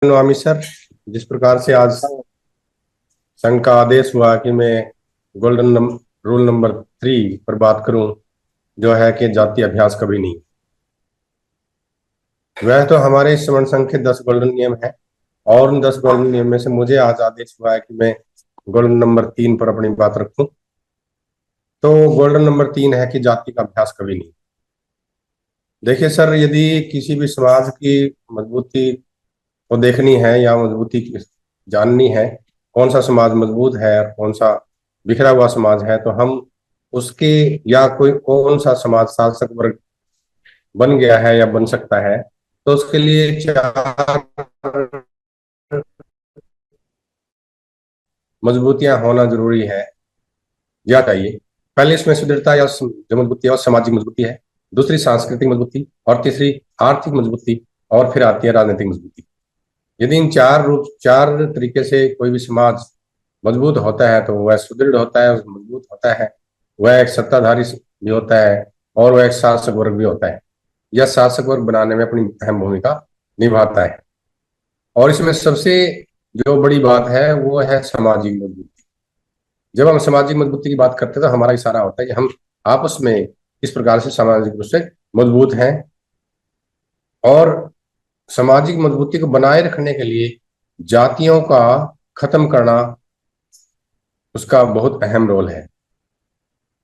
Namami sir. जिस प्रकार से आज संघ का आदेश हुआ कि मैं रूल नंबर 3 पर बात करूं, जो है कि जातीय अभ्यास कभी नहीं। वह तो हमारे इस स्वर्ण संघ के 10 गोल्डन नियम है, और उन 10 गोल्डन नियम में से मुझे आज आदेश हुआ है कि मैं गोल्डन नंबर 3 पर अपनी बात रखूं। तो गोल्डन नंबर 3 है कि जाति का अभ्यास कभी नहीं। देखिए सर, यदि किसी भी समाज की मजबूती को देखनी है या जाननी है, कौन सा समाज मजबूत है और कौन सा बिखरा हुआ समाज है, तो हम उसके या कोई कौन सा समाज शासक वर्ग बन गया है या बन सकता है, तो उसके लिए 4 मजबूतियां होना जरूरी है या चाहिए। पहले इसमें सुदृढ़ता या जो मजबूती है और सामाजिक मजबूती है। दूसरी सांस्कृतिक मजबूती, और तीसरी आर्थिक मजबूती, और फिर आती है राजनीतिक मजबूती। यदि इन 4 तरीके से कोई भी समाज मजबूत होता है तो वह सुदृढ़ होता है, मजबूत होता है, वह एक सत्ताधारी भी होता है, और वह एक शासक वर्ग भी होता है, यह शासक वर्ग बनाने में अपनी अहम भूमिका निभाता है। और इसमें सबसे जो बड़ी बात है वो है सामाजिक मजबूती। जब हम सामाजिक मजबूती की बात करते हैं तो हमारा इशारा होता है कि हम आपस में इस प्रकार से सामाजिक रूप से मजबूत हैं, और सामाजिक मजबूती को बनाए रखने के लिए जातियों का खत्म करना उसका बहुत अहम रोल है।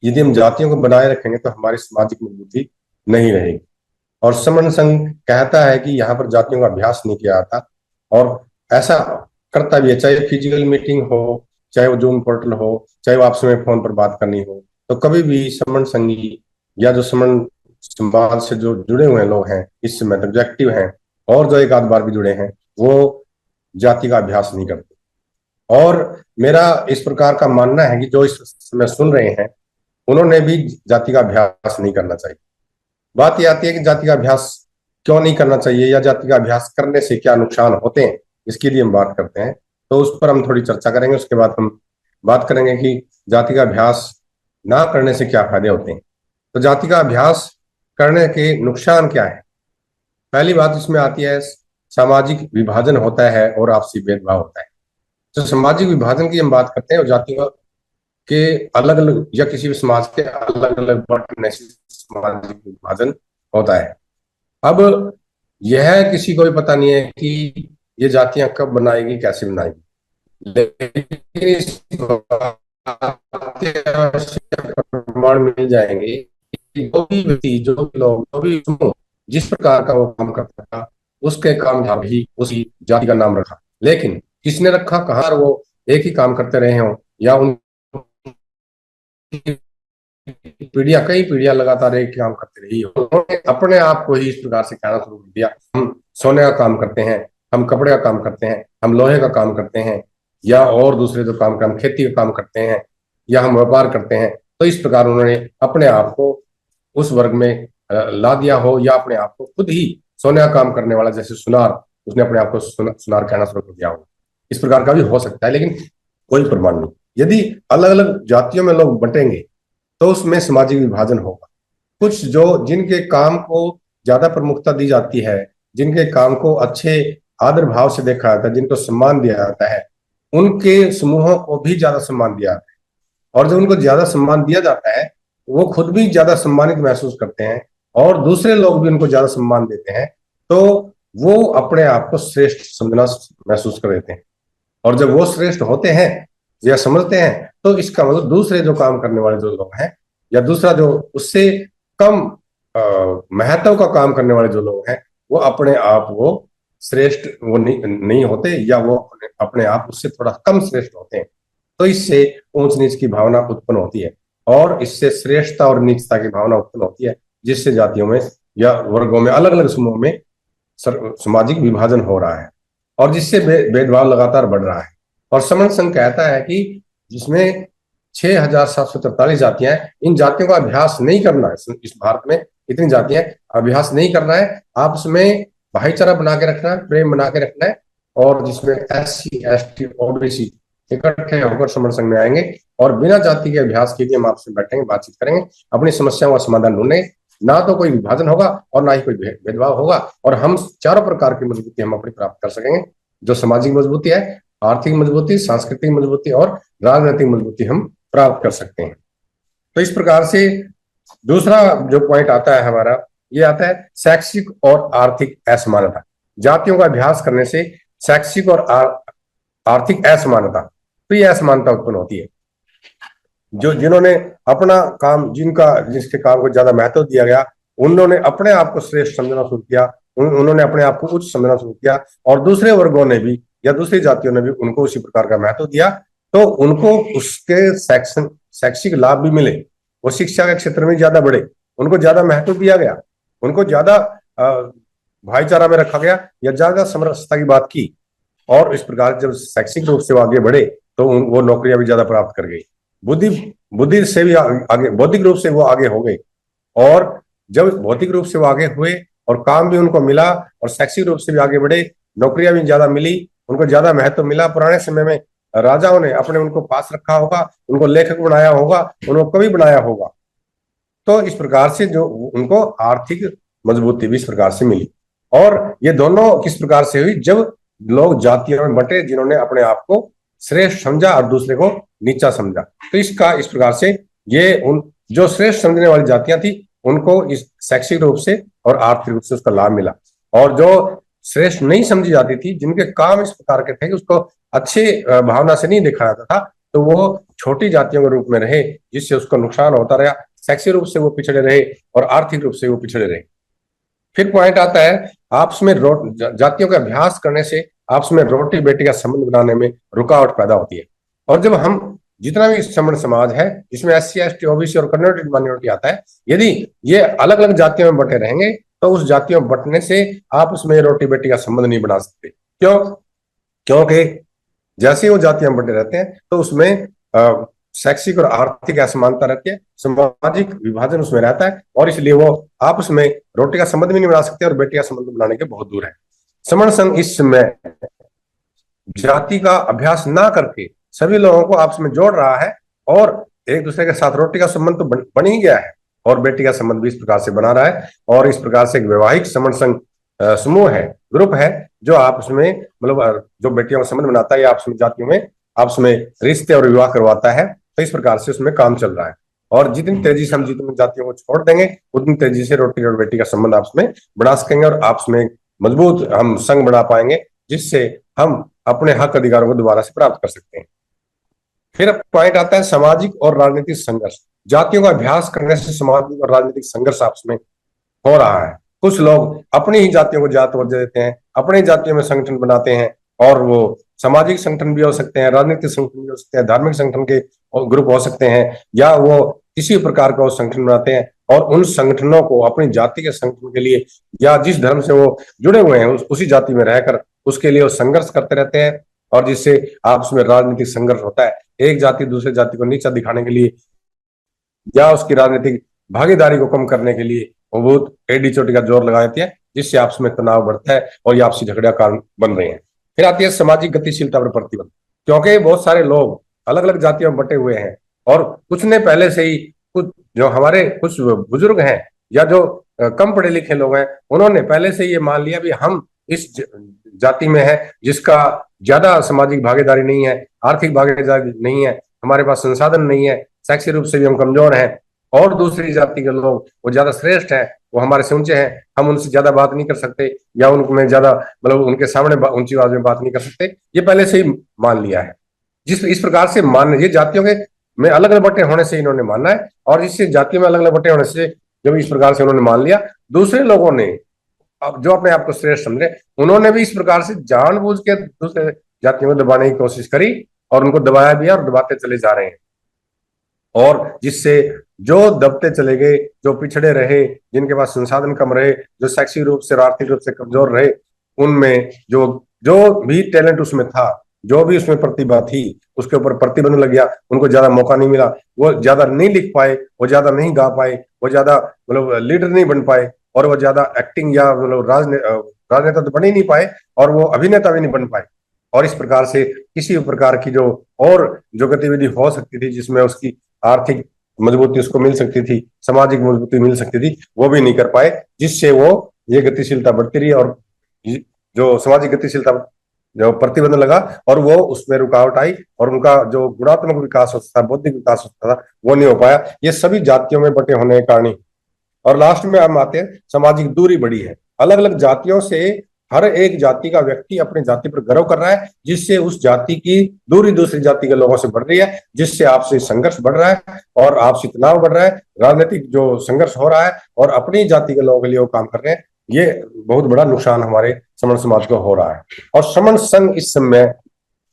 यदि हम जातियों को बनाए रखेंगे तो हमारी सामाजिक मजबूती नहीं रहेगी। और समन संघ कहता है कि यहाँ पर जातियों का अभ्यास नहीं किया जाता, और ऐसा करता भी है, चाहे फिजिकल मीटिंग हो, चाहे वो जूम पोर्टल हो, चाहे वो आपस में फोन पर बात करनी हो, तो कभी भी समन संघी या जो समन समाज से जो जुड़े हुए लोग हैं इस समय तक जो एक्टिव हैं, और जो एक आध बार भी जुड़े हैं, वो जाति का अभ्यास नहीं करते। और मेरा इस प्रकार का मानना है कि जो इस समय सुन रहे हैं उन्होंने भी जाति का अभ्यास नहीं करना चाहिए। बात यह आती है कि जाति का अभ्यास क्यों नहीं करना चाहिए, या जाति का अभ्यास करने से क्या नुकसान होते हैं, इसके लिए हम बात करते हैं। तो उस पर हम थोड़ी चर्चा करेंगे। उसके बाद हम बात करेंगे कि जाति का अभ्यास ना करने से क्या फायदे होते हैं। तो जाति का अभ्यास करने के नुकसान क्या है। पहली बात इसमें आती है, सामाजिक विभाजन होता है और आपसी भेदभाव होता है। तो सामाजिक विभाजन की हम बात करते हैं, और जातियों के अलग अलग या किसी भी समाज के अलग अलग बंटने से सामाजिक विभाजन होता है। अब यह किसी को भी पता नहीं है कि ये जातियां कब बनाएगी, कैसे बनाएगी, लेकिन इस बात के प्रमाण मिल जाएंगे कि जो भी व्यक्ति, जो भी लोग, जो भी समूह जिस प्रकार का वो काम करता था, उसके काम का भी उसी जाति का नाम रखा। लेकिन किसने रखा, कहाँ वो एक ही काम करते रहे हों, या उन पीढ़ियां, कई पीढ़ियां लगातार एक काम करती रही हो, उन्होंने अपने आप को ही इस प्रकार से कहना शुरू कर दिया, हम सोने का काम करते हैं, हम कपड़े का काम करते हैं, हम लोहे का काम करते हैं, या और दूसरे जो काम हम खेती का काम करते हैं, या हम व्यापार करते हैं। तो इस प्रकार उन्होंने अपने आप को उस वर्ग में ला दिया हो, या अपने आप को खुद ही सोने का काम करने वाला, जैसे सुनार, उसने अपने आप को सुनार कहना शुरू कर दिया हो। इस प्रकार का भी हो सकता है, लेकिन कोई प्रमाण नहीं। यदि अलग अलग जातियों में लोग बटेंगे तो उसमें सामाजिक विभाजन होगा। कुछ जो जिनके काम को ज्यादा प्रमुखता दी जाती है, जिनके काम को अच्छे आदर भाव से देखा जाता है, जिनको सम्मान दिया जाता है, उनके समूहों को भी ज्यादा सम्मान दिया जाता है। और जब उनको ज्यादा सम्मान दिया जाता है, वो खुद भी ज्यादा सम्मानित महसूस करते हैं, और दूसरे लोग भी उनको ज्यादा सम्मान देते हैं, तो वो अपने आप को श्रेष्ठ समझना महसूस कर देते हैं। और जब वो श्रेष्ठ होते हैं या समझते हैं, तो इसका मतलब दूसरे जो काम करने वाले जो लोग हैं, या दूसरा जो उससे कम महत्व का काम करने वाले जो लोग हैं, वो अपने आप वो श्रेष्ठ वो नहीं होते, या वो अपने आप उससे थोड़ा कम श्रेष्ठ होते हैं। तो इससे ऊंच नीच की भावना उत्पन्न होती है, और इससे श्रेष्ठता और नीचता की भावना उत्पन्न होती है, जिससे जातियों में या वर्गों में, अलग अलग समूहों में सामाजिक विभाजन हो रहा है, और जिससे भेदभाव लगातार बढ़ रहा है। और समन संघ कहता है कि जिसमें 6,743 जातियां हैं, इन जातियों का अभ्यास नहीं करना है। इस भारत में इतनी जातियां, अभ्यास नहीं करना है, आपस में भाईचारा बना के रखना है, प्रेम बना के रखना है। और जिसमें SC ST OBC इकट्ठे होकर समन संघ में आएंगे, और बिना जाति के अभ्यास के लिए हम आपसे बैठेंगे, बातचीत करेंगे, अपनी समस्याओं का समाधान ढूंढेंगे। ना तो कोई विभाजन होगा और ना ही कोई भेदभाव होगा, और हम चारों प्रकार की मजबूती हम अपनी प्राप्त कर सकेंगे। जो सामाजिक मजबूती है, आर्थिक मजबूती, सांस्कृतिक मजबूती और राजनीतिक मजबूती हम प्राप्त कर सकते हैं। तो इस प्रकार से दूसरा जो पॉइंट आता है हमारा, ये आता है शैक्षिक और आर्थिक असमानता। जातियों का अभ्यास करने से शैक्षिक और आर्थिक असमानता, तो ये असमानता उत्पन्न होती है। जो जिन्होंने अपना काम, जिसके काम को ज्यादा महत्व दिया गया, उन्होंने अपने आप को श्रेष्ठ समझना शुरू किया, उन्होंने अपने आप को उच्च समझना शुरू किया, और दूसरे वर्गों ने भी या दूसरी जातियों ने भी उनको उसी प्रकार का महत्व दिया, तो उनको उसके शैक्षिक लाभ भी मिले, वो शिक्षा के क्षेत्र में ज्यादा बढ़े, उनको ज्यादा महत्व दिया गया, उनको ज्यादा भाईचारा में रखा गया या ज्यादा समरसता की बात की, और इस प्रकार जब शैक्षिक रूप से वो आगे बढ़े तो वो नौकरियां भी ज्यादा प्राप्त कर गई, बुद्धि बुद्धि से भी आगे, बौद्धिक रूप से वो आगे हो गए, और जब भौतिक रूप से वो आगे हुए और काम भी उनको मिला और शैक्षिक रूप से भी आगे बढ़े, नौकरियां भी ज्यादा मिली, उनको ज्यादा महत्व मिला। पुराने समय में राजाओं ने अपने उनको पास रखा होगा, उनको लेखक बनाया होगा, उनको कवि बनाया होगा, तो इस प्रकार से जो उनको आर्थिक मजबूती भी इस प्रकार से मिली। और ये दोनों किस प्रकार से हुई, जब लोग जातियों में बंटे, जिन्होंने अपने आप को श्रेष्ठ समझा और दूसरे को नीचा समझा। तो इसका इस प्रकार से ये उन जो श्रेष्ठ समझने वाली जातियां थी उनको इस शैक्षिक रूप से और आर्थिक रूप से उसका लाभ मिला, और जो श्रेष्ठ नहीं समझी जाती थी, जिनके काम इस प्रकार के थे कि उसको अच्छे भावना से नहीं देखा जाता था, तो वो छोटी जातियों के रूप में रहे, जिससे उसको नुकसान होता रहा। शैक्षिक रूप से वो पिछड़े रहे और आर्थिक रूप से वो पिछड़े रहे। फिर पॉइंट आता है आपस में जातियों का अभ्यास करने से आपस में रोटी बेटी का संबंध बनाने में रुकावट पैदा होती है। और जब हम जितना भी श्रमण समाज है, जिसमें SC ST OBC और कन्वर्टेड माइनॉरिटी आता है, यदि ये अलग अलग जातियों में बटे रहेंगे तो उस जातियों में बटने से आप उसमें रोटी बेटी का संबंध नहीं बना सकते। क्यों? क्योंकि जैसे वो जातियां बटे रहते हैं तो उसमें शैक्षिक और आर्थिक असमानता रहती है, सामाजिक विभाजन उसमें रहता है, और इसलिए वो आपस में रोटी का संबंध भी नहीं बना सकते और बेटी का संबंध बनाने के बहुत दूर है। समण संघ इस समय जाति का अभ्यास ना करके सभी लोगों को आपस में जोड़ रहा है, और एक दूसरे के साथ रोटी का संबंध तो बन ही गया है, और बेटी का संबंध भी इस प्रकार से बना रहा है। और इस प्रकार से एक वैवाहिक समण संघ समूह है, ग्रुप है, जो आपस में मतलब जो बेटियों का संबंध बनाता है, आपस में जातियों में आपस में रिश्ते और विवाह करवाता है। तो इस प्रकार से उसमें काम चल रहा है, और जितनी तेजी से हम जितनी जातियों को छोड़ देंगे उतनी तेजी से रोटी और बेटी का संबंध आपस में बना सकेंगे, और आपस में मजबूत हम संघ बना पाएंगे, जिससे हम अपने हक अधिकारों को दोबारा से प्राप्त कर सकते हैं। फिर पॉइंट आता है सामाजिक और राजनीतिक संघर्ष। जातियों का अभ्यास करने से सामाजिक और राजनीतिक संघर्ष आपस में हो रहा है। कुछ लोग अपनी ही जातियों को ज्यादा तवज्जो देते हैं, अपनी जातियों में संगठन बनाते हैं, और वो सामाजिक संगठन भी हो सकते हैं, राजनीतिक संगठन भी हो सकते हैं, धार्मिक संगठन के ग्रुप हो सकते हैं, या वो किसी प्रकार का वो संगठन बनाते हैं, और उन संगठनों को अपनी जाति के संगठन के लिए या जिस धर्म से वो जुड़े हुए हैं उसी जाति में रहकर उसके लिए वो संघर्ष करते रहते हैं, और जिससे आपस में राजनीतिक संघर्ष होता है। एक जाति दूसरे जाति को नीचा दिखाने के लिए या उसकी राजनीतिक भागीदारी को कम करने के लिए वो बहुत एडी चोटी का जोर लगा देती है, जिससे आपस में तनाव बढ़ता है और ये आपसी झगड़ा कारण बन रहे हैं। फिर आती है सामाजिक गतिशीलता पर प्रतिबंध, क्योंकि बहुत सारे लोग अलग अलग जातियों में बटे हुए हैं, और कुछ ने पहले से ही, कुछ जो हमारे कुछ बुजुर्ग हैं या जो कम पढ़े लिखे लोग हैं, उन्होंने पहले से ये मान लिया भी हम इस जाति में है जिसका ज्यादा सामाजिक भागीदारी नहीं है, आर्थिक भागीदारी नहीं है, हमारे पास संसाधन नहीं है, शैक्षिक रूप से भी हम कमजोर हैं, और दूसरी जाति के लोग वो ज्यादा श्रेष्ठ हैं, वो हमारे से ऊंचे हैं, हम उनसे ज्यादा बात नहीं कर सकते, या उनमें ज्यादा मतलब उनके सामने ऊंची आवाज में बात नहीं कर सकते। ये पहले से ही मान लिया है। जिस इस प्रकार से मान ये जातियों के में अलग अलग बटे होने से इन्होंने मानना है, और इससे जातियों में अलग अलग बटे होने से जब इस प्रकार से उन्होंने मान लिया, दूसरे लोगों ने अब जो अपने आप को श्रेष्ठ समझे, उन्होंने भी इस प्रकार से जानबूझ के दूसरे जातियों को दबाने की कोशिश करी, और उनको दबाया भी और दबाते चले जा रहे हैं, और जिससे जो दबते चले गए, जो पिछड़े रहे, जिनके पास संसाधन कम रहे, जो शैक्षिक रूप से और आर्थिक रूप से कमजोर रहे, उनमें जो जो भी टैलेंट उसमें था, जो भी उसमें प्रतिभा थी, उसके ऊपर प्रतिबंध लग गया, उनको ज्यादा मौका नहीं मिला, वो ज्यादा नहीं लिख पाए, वो ज्यादा नहीं गा पाए, वो ज्यादा मतलब लीडर नहीं बन पाए, और वो ज्यादा एक्टिंग या मतलब राजनेता तो बन ही नहीं पाए, और वो अभिनेता भी नहीं बन पाए। और इस प्रकार से किसी प्रकार की जो गतिविधि हो सकती थी जिसमें उसकी आर्थिक मजबूती उसको मिल सकती थी, सामाजिक मजबूती मिल सकती थी, वो भी नहीं कर पाए, जिससे वो ये गतिशीलता बढ़ती रही, और जो सामाजिक गतिशीलता जो प्रतिबंध लगा और वो उसमें रुकावट आई और उनका जो गुणात्मक विकास होता था, बौद्धिक विकास होता था, वो नहीं हो पाया। ये सभी जातियों में बटे होने के कारण ही। और लास्ट में हम आते हैं, सामाजिक दूरी बढ़ी है। अलग अलग जातियों से हर एक जाति का व्यक्ति अपनी जाति पर गर्व कर रहा है, जिससे उस जाति की दूरी दूसरी जाति के लोगों से बढ़ रही है, जिससे आपसी संघर्ष बढ़ रहा है और आपसी तनाव बढ़ रहा है, राजनीतिक जो संघर्ष हो रहा है और अपनी जाति के लोगों के लिए वो काम कर रहे हैं। ये बहुत बड़ा नुकसान हमारे समण समाज को हो रहा है। और समण संघ इस समय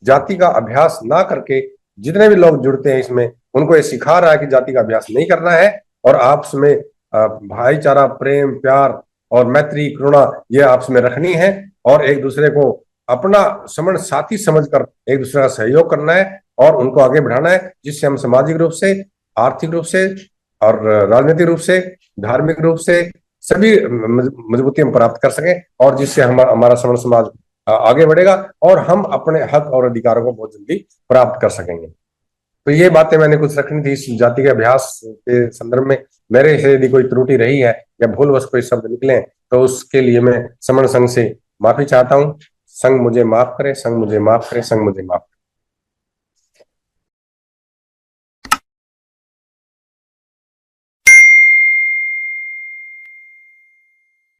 जाति का अभ्यास ना करके जितने भी लोग जुड़ते हैं इसमें, उनको ये सिखा रहा है कि जाति का अभ्यास नहीं करना है और आपस में भाईचारा, प्रेम, प्यार और मैत्री, करुणा ये आपस में रखनी है और एक दूसरे को अपना समण साथी समझकर एक दूसरे का सहयोग करना है और उनको आगे बढ़ाना है, जिससे हम सामाजिक रूप से, आर्थिक रूप से और राजनीतिक रूप से, धार्मिक रूप से सभी मजबूती हम प्राप्त कर सकें और जिससे हमारा समण समाज आगे बढ़ेगा और हम अपने हक और अधिकारों को बहुत जल्दी प्राप्त कर सकेंगे। तो ये बातें मैंने कुछ रखनी थी इस जाति के अभ्यास के संदर्भ में। मेरे से यदि कोई त्रुटि रही है या भूलवश कोई शब्द निकले तो उसके लिए मैं समण संघ से माफी चाहता हूँ। संघ मुझे माफ करे, संघ मुझे माफ करे, संघ मुझे माफ करे।